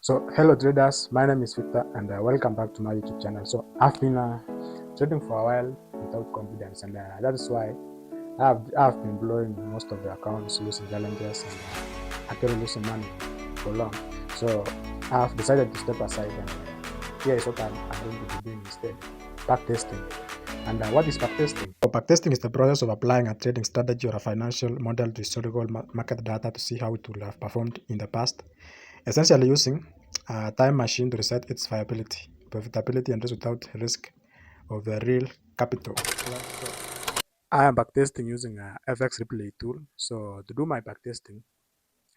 So hello traders, my name is Victor and welcome back to my YouTube channel. So I've been trading for a while without confidence, and that is why I've been blowing most of the accounts, losing challenges, and actually losing money for long. So I've decided to step aside, and here is what I'm going to be doing instead: backtesting. And what is backtesting? So backtesting is the process of applying a trading strategy or a financial model to historical market data to see how it will have performed in the past, essentially using a time machine to reset its viability, profitability, and risk without risk of the real capital. I am backtesting using a FX Replay tool. So to do my backtesting,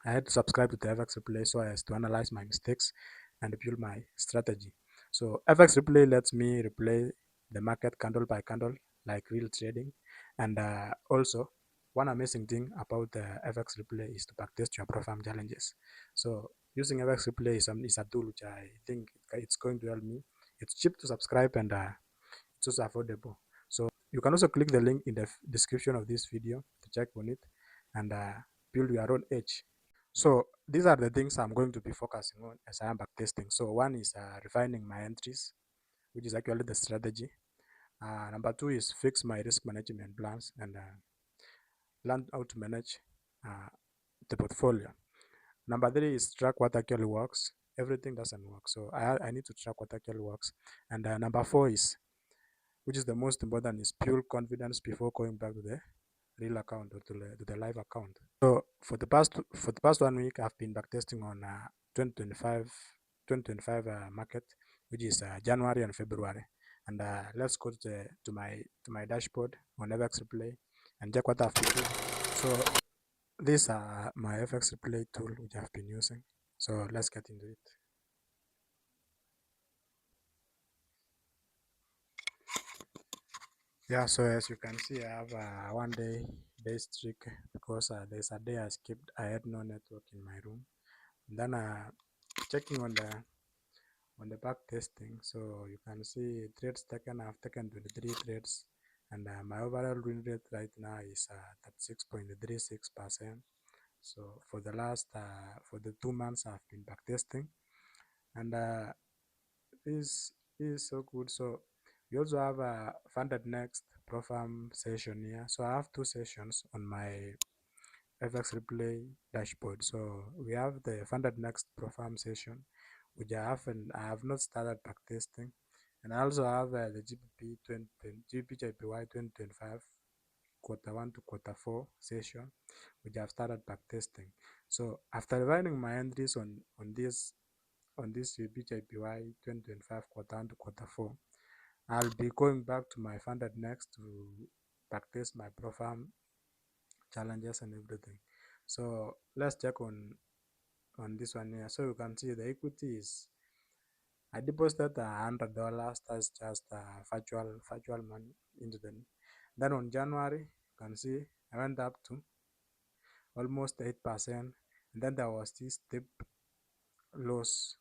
I had to subscribe to the FX Replay so as to analyze my mistakes and build my strategy. So FX Replay lets me replay the market candle by candle like real trading. And also, one amazing thing about the FX Replay is to backtest your profile challenges. So using FX Replay is a tool which I think it's going to help me. It's cheap to subscribe, and it's also affordable. So you can also click the link in the description of this video to check on it and build your own edge. So these are the things I'm going to be focusing on as I am backtesting. So one is refining my entries, which is actually the strategy. Number two is fix my risk management plans and learn how to manage uh, the portfolio. Number three is track what actually works. Everything doesn't work, so I need to track what actually works. And number four is, which is the most important, is build confidence before going back to the real account or to the live account. So for the past 1 week, I've been backtesting on 2025 market, which is January and February. And let's go to my dashboard on FX Replay and check what I've been doing. So these are my FX Replay tool which I've been using. So let's get into it. Yeah, so as you can see, I have a 1 day streak because there's a day I skipped. I had no network in my room. And then checking on the back testing, so you can see trades taken. I've taken 23 trades, and my overall win rate right now is 36.36%. So for the last for the 2 months I've been backtesting, and this is so good. So we also have a funded next profile session here. So I have two sessions on my FX Replay dashboard. So we have the funded next profile session, which I have not started backtesting, and I also have the GBP 2020 2025 quarter 1 to quarter 4 session, which I've started backtesting. So after running my entries on this GBP 2025 quarter 1 to quarter 4, I'll be going back to my funded next to backtest my profile challenges and everything. So let's check on this one here. So you can see the equity is, I deposited $100. That's just virtual money into the. Then on January, you can see I went up to almost 8%, and then there was this steep loss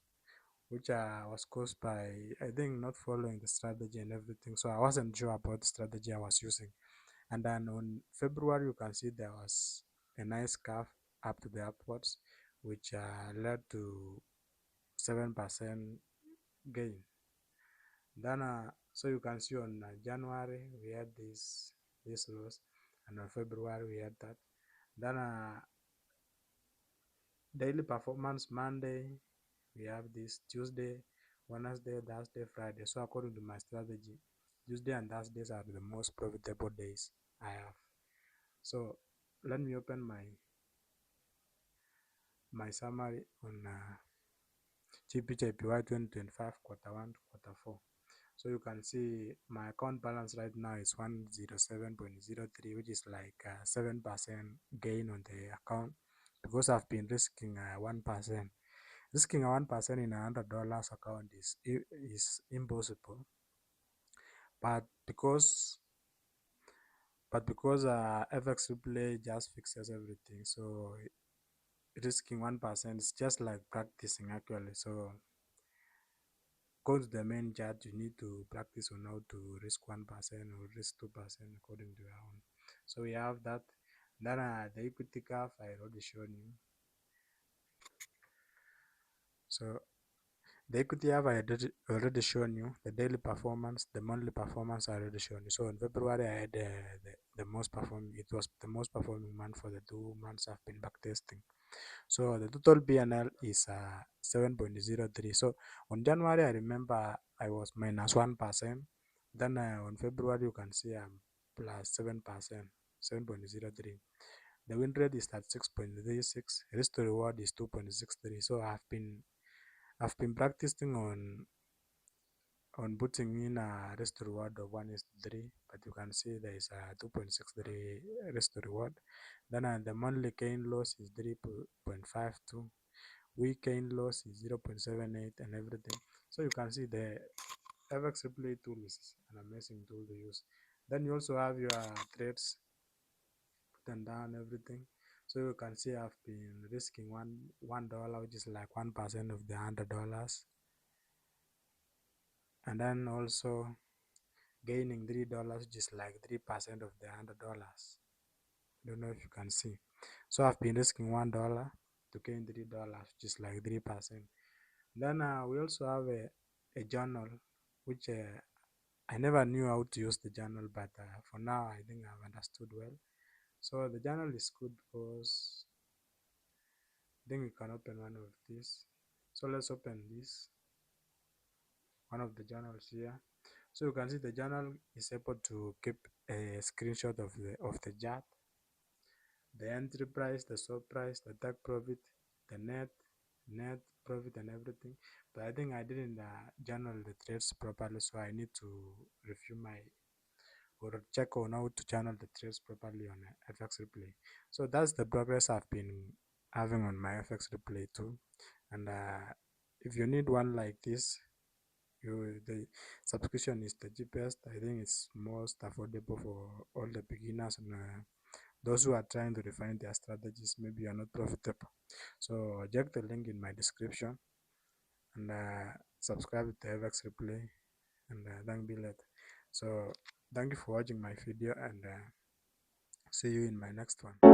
which was caused by, I think, not following the strategy and everything. So I wasn't sure about the strategy I was using. And then on February, you can see there was a nice curve up to the upwards, which led to 7% gain. Then so you can see on January we had this loss, and on February we had that. Then daily performance: Monday we have this, Tuesday, Wednesday, Thursday, Friday. So according to my strategy, Tuesday and Thursdays are the most profitable days I have. So let me open my summary on GBJPY 2025 quarter 1 to quarter 4. So you can see my account balance right now is 107.03, which is like 7% gain on the account, because I've been risking 1%. Risking a 1% in $100 account is impossible, but because FX Replay just fixes everything, so risking 1% is just like practicing actually. So go to the main chart, you need to practice on how to risk 1% or risk 2% according to your own. So we have that. Then the equity curve I already shown you. So The equity have already shown you the daily performance, the monthly performance I already shown you. So in February I had the most performing. It was the most performing month for the 2 months I've been backtesting. So the total PNL is 7.03. So on January I remember I was minus 1%. Then on February you can see I'm plus 7%, 7.03. The win rate is at 6.36. Risk to reward is 2.63. So I've been practicing on putting in a risk to reward of 1:3, but you can see there is a 2.63 risk to reward. Then the monthly gain loss is 3.52, week gain loss is 0.78, and everything. So you can see the FX replay tool is an amazing tool to use. Then you also have your trades and down everything. So you can see I've been risking $1, which is like 1% of the $100, and then also gaining $3, which is like 3% of the $100. Don't know if you can see. So I've been risking $1 to gain $3, which is like 3%. Then we also have a journal, which I never knew how to use the journal, but for now I think I've understood well. So the journal is good because I think we can open one of these. So let's open this, one of the journals here. So you can see the journal is able to keep a screenshot of the chart, the entry price, the stop price, the take profit, the net profit, and everything. But I think I didn't journal the trades properly, so I need to review my or check on how to channel the trades properly on FX Replay. So that's the progress I've been having on my FX Replay too. And if you need one like this, the subscription is the cheapest. I think it's most affordable for all the beginners and those who are trying to refine their strategies. Maybe you're not profitable. So check the link in my description and subscribe to FX Replay and thank you later. So thank you for watching my video and see you in my next one.